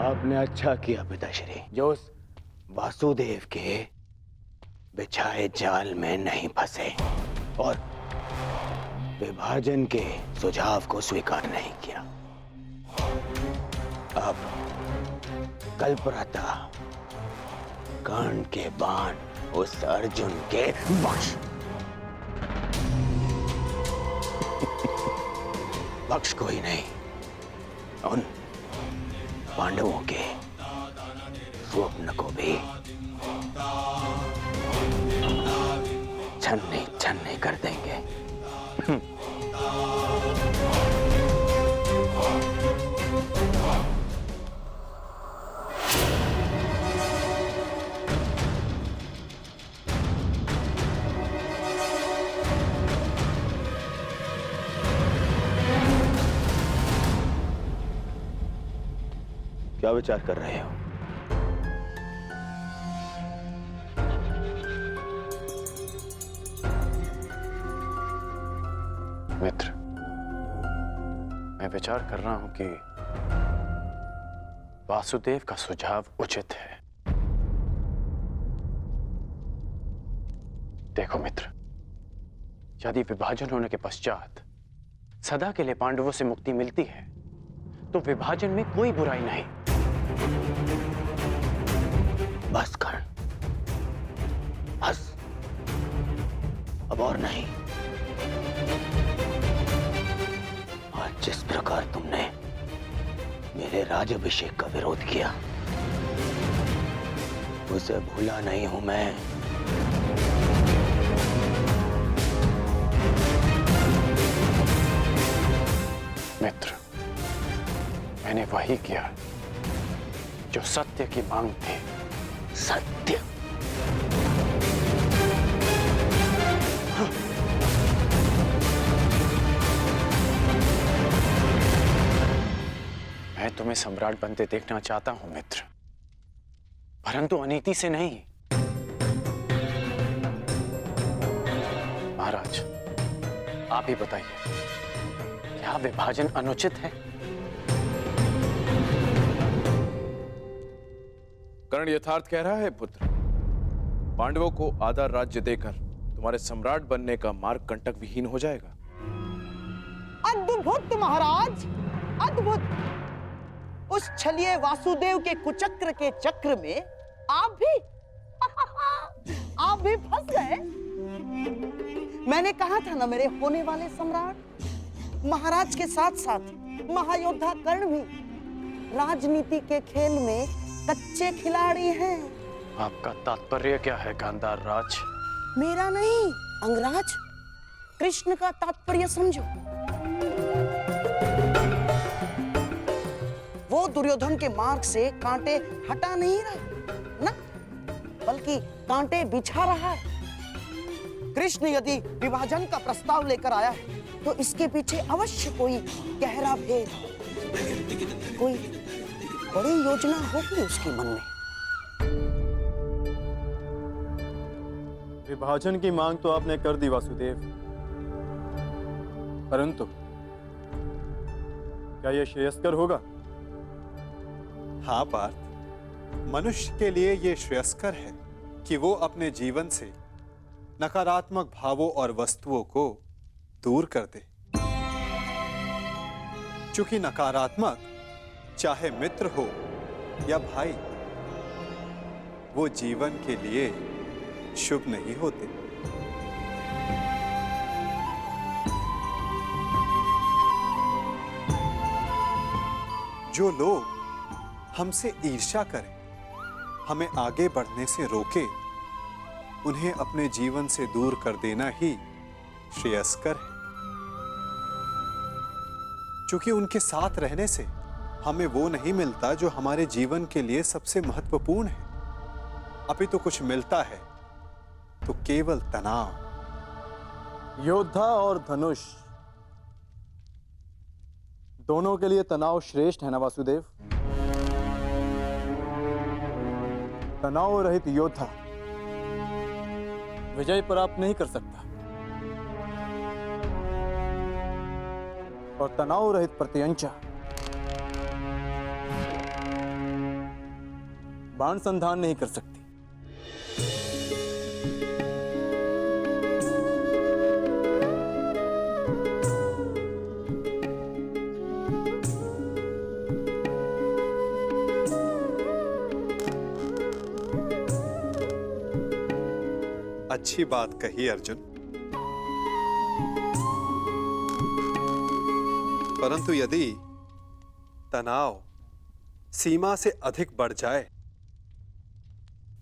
आपने अच्छा किया पिताश्री, जो उस वासुदेव के बिछाए जाल में नहीं फंसे और विभाजन के सुझाव को स्वीकार नहीं किया। अब कल प्रातः कर्ण के बाण उस अर्जुन के बख्श बख्श कोई नहीं, उन पांडवों के स्वप्न को भी छन्नी छन्नी कर देंगे। क्या विचार कर रहे हो? मित्र, मैं विचार कर रहा हूं कि वासुदेव का सुझाव उचित है। देखो मित्र, यदि विभाजन होने के पश्चात सदा के लिए पांडवों से मुक्ति मिलती है तो विभाजन में कोई बुराई नहीं। बस कर्ण, बस, अब और नहीं। आज जिस प्रकार तुमने मेरे राज्याभिषेक का विरोध किया, उसे भूला नहीं हूं मैं। मित्र, मैंने वही किया जो सत्य की मांग थी। सत्य? हाँ। मैं तुम्हें सम्राट बनते देखना चाहता हूं मित्र, परंतु अनीति से नहीं। महाराज, आप ही बताइए, क्या विभाजन अनुचित है? कर्ण यथार्थ कह रहा है पुत्र। पांडवों को आधा राज्य देकर तुम्हारे सम्राट बनने का मार्ग कंटक विहीन हो जाएगा। अद्भुत महाराज, अद्भुत। उस छलिए वासुदेव के कुचक्र के चक्र में आप भी आप भी फंस गए। मैंने कहा था ना, मेरे होने वाले सम्राट महाराज के साथ साथ महायोद्धा कर्ण भी राजनीति के खेल में कच्चे खिलाड़ी हैं। आपका तात्पर्य क्या है गांधार राज? मेरा नहीं, अंगराज, कृष्ण का तात्पर्य समझो। वो दुर्योधन के मार्ग से कांटे हटा नहीं रहा ना, बल्कि कांटे बिछा रहा है। कृष्ण यदि विभाजन का प्रस्ताव लेकर आया है तो इसके पीछे अवश्य कोई गहरा भेद, कोई बड़ी योजना होगी उसके मन में। विभाजन की मांग तो आपने कर दी वासुदेव, परंतु क्या यह श्रेयस्कर होगा? हाँ पार्थ, मनुष्य के लिए यह श्रेयस्कर है कि वो अपने जीवन से नकारात्मक भावों और वस्तुओं को दूर कर दे। चूंकि नकारात्मक, चाहे मित्र हो या भाई, वो जीवन के लिए शुभ नहीं होते। जो लोग हमसे ईर्ष्या करें, हमें आगे बढ़ने से रोके, उन्हें अपने जीवन से दूर कर देना ही श्रेयस्कर है। क्योंकि उनके साथ रहने से हमें वो नहीं मिलता जो हमारे जीवन के लिए सबसे महत्वपूर्ण है, अपितु कुछ मिलता है तो केवल तनाव। योद्धा और धनुष दोनों के लिए तनाव श्रेष्ठ है ना वासुदेव? तनाव रहित योद्धा विजय प्राप्त नहीं कर सकता और तनाव रहित प्रत्यंचा बाण संधान नहीं कर सकती। अच्छी बात कही अर्जुन, परंतु यदि तनाव सीमा से अधिक बढ़ जाए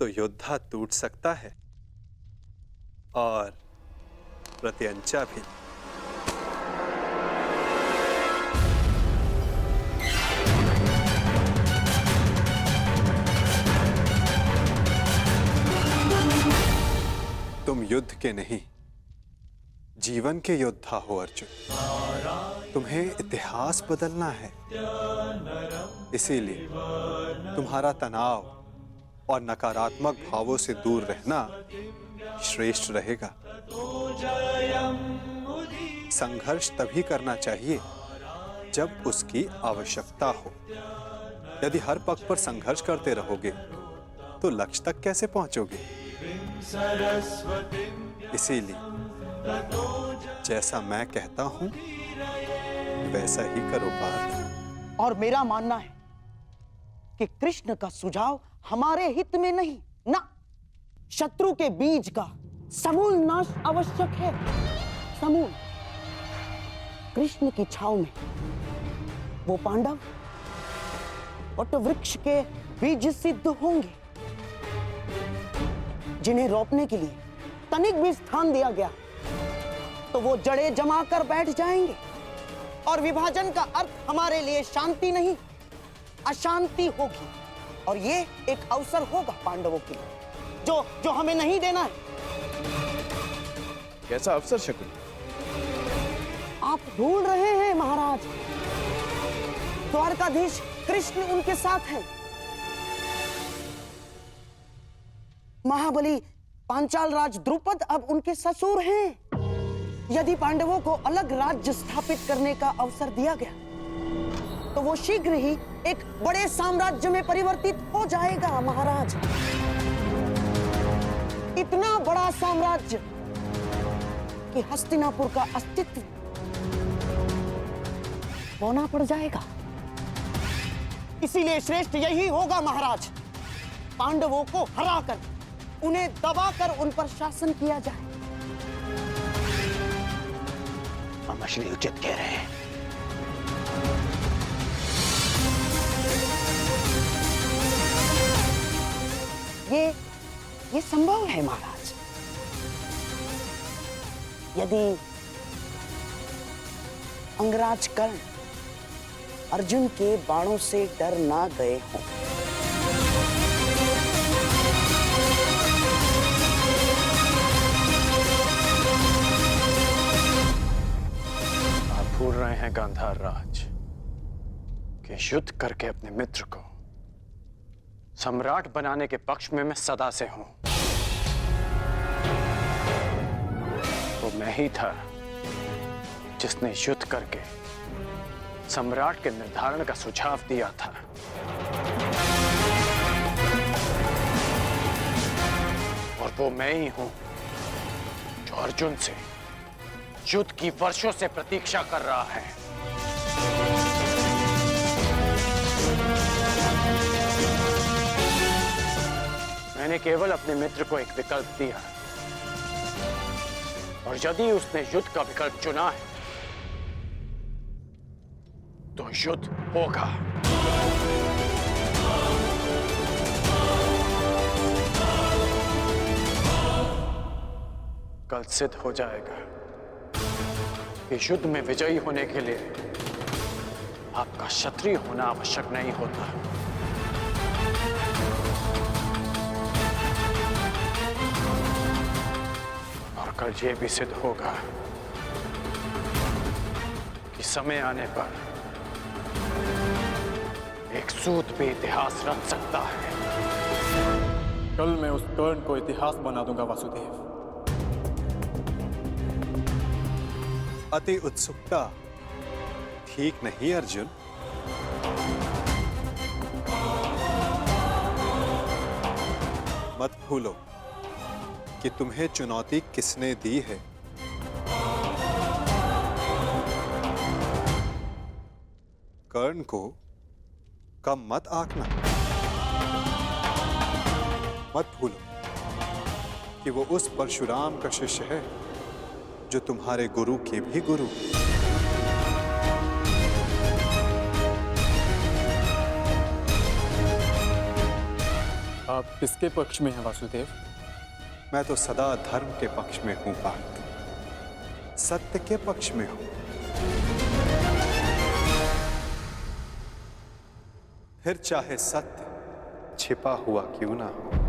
तो योद्धा टूट सकता है और प्रत्यंचा भी। तुम युद्ध के नहीं, जीवन के योद्धा हो अर्जुन। तुम्हें इतिहास बदलना है, इसीलिए तुम्हारा तनाव और नकारात्मक भावों से दूर रहना श्रेष्ठ रहेगा। संघर्ष तभी करना चाहिए जब उसकी आवश्यकता हो। यदि हर पक्ष पर संघर्ष करते रहोगे तो लक्ष्य तक कैसे पहुंचोगे? इसीलिए जैसा मैं कहता हूं वैसा ही करो पार्थ। और मेरा मानना है कि कृष्ण का सुझाव हमारे हित में नहीं, ना, शत्रु के बीज का समूल नाश आवश्यक है। समूल। कृष्ण की छाव में वो पांडव वट वृक्ष के बीज सिद्ध होंगे, जिन्हें रोपने के लिए तनिक भी स्थान दिया गया तो वो जड़ें जमा कर बैठ जाएंगे। और विभाजन का अर्थ हमारे लिए शांति नहीं, अशांति होगी। और ये एक अवसर होगा पांडवों के लिए जो हमें नहीं देना है। कैसा अवसर शकुनी? आप भूल रहे हैं महाराज, द्वारकाधीश कृष्ण उनके साथ हैं। महाबली पांचाल राज द्रुपद अब उनके ससुर हैं। यदि पांडवों को अलग राज्य स्थापित करने का अवसर दिया गया तो वो शीघ्र ही एक बड़े साम्राज्य में परिवर्तित हो जाएगा महाराज। इतना बड़ा साम्राज्य कि हस्तिनापुर का अस्तित्व होना पड़ जाएगा। इसीलिए श्रेष्ठ यही होगा महाराज, पांडवों को हराकर, उन्हें दबाकर उन पर शासन किया जाए। हम मछली उचित कह रहे हैं। ये संभव है महाराज, यदि अंगराज कर्ण अर्जुन के बाणों से डर ना गए हों। आप भूल रहे हैं गांधार राज कि युद्ध करके अपने मित्र को सम्राट बनाने के पक्ष में मैं सदा से हूं। वो मैं ही था जिसने युद्ध करके सम्राट के निर्धारण का सुझाव दिया था। और वो मैं ही हूं जो अर्जुन से युद्ध की वर्षों से प्रतीक्षा कर रहा है। मैंने केवल अपने मित्र को एक विकल्प दिया, और यदि उसने युद्ध का विकल्प चुना है तो युद्ध होगा। कल सिद्ध हो जाएगा कि युद्ध में विजयी होने के लिए आपका क्षत्रिय होना आवश्यक नहीं होता। और कल ये भी सिद्ध होगा कि समय आने पर एक सूत भी इतिहास रच सकता है। कल मैं उस कर्ण को इतिहास बना दूंगा वासुदेव। अति उत्सुकता ठीक नहीं अर्जुन। मत भूलो कि तुम्हें चुनौती किसने दी है। कर्ण को कम मत आंकना। मत भूलो कि वो उस परशुराम का शिष्य है जो तुम्हारे गुरु के भी गुरु। आप किसके पक्ष में हैं वासुदेव? मैं तो सदा धर्म के पक्ष में हूं पार्थ, सत्य के पक्ष में हूं। फिर चाहे सत्य छिपा हुआ क्यों ना हो।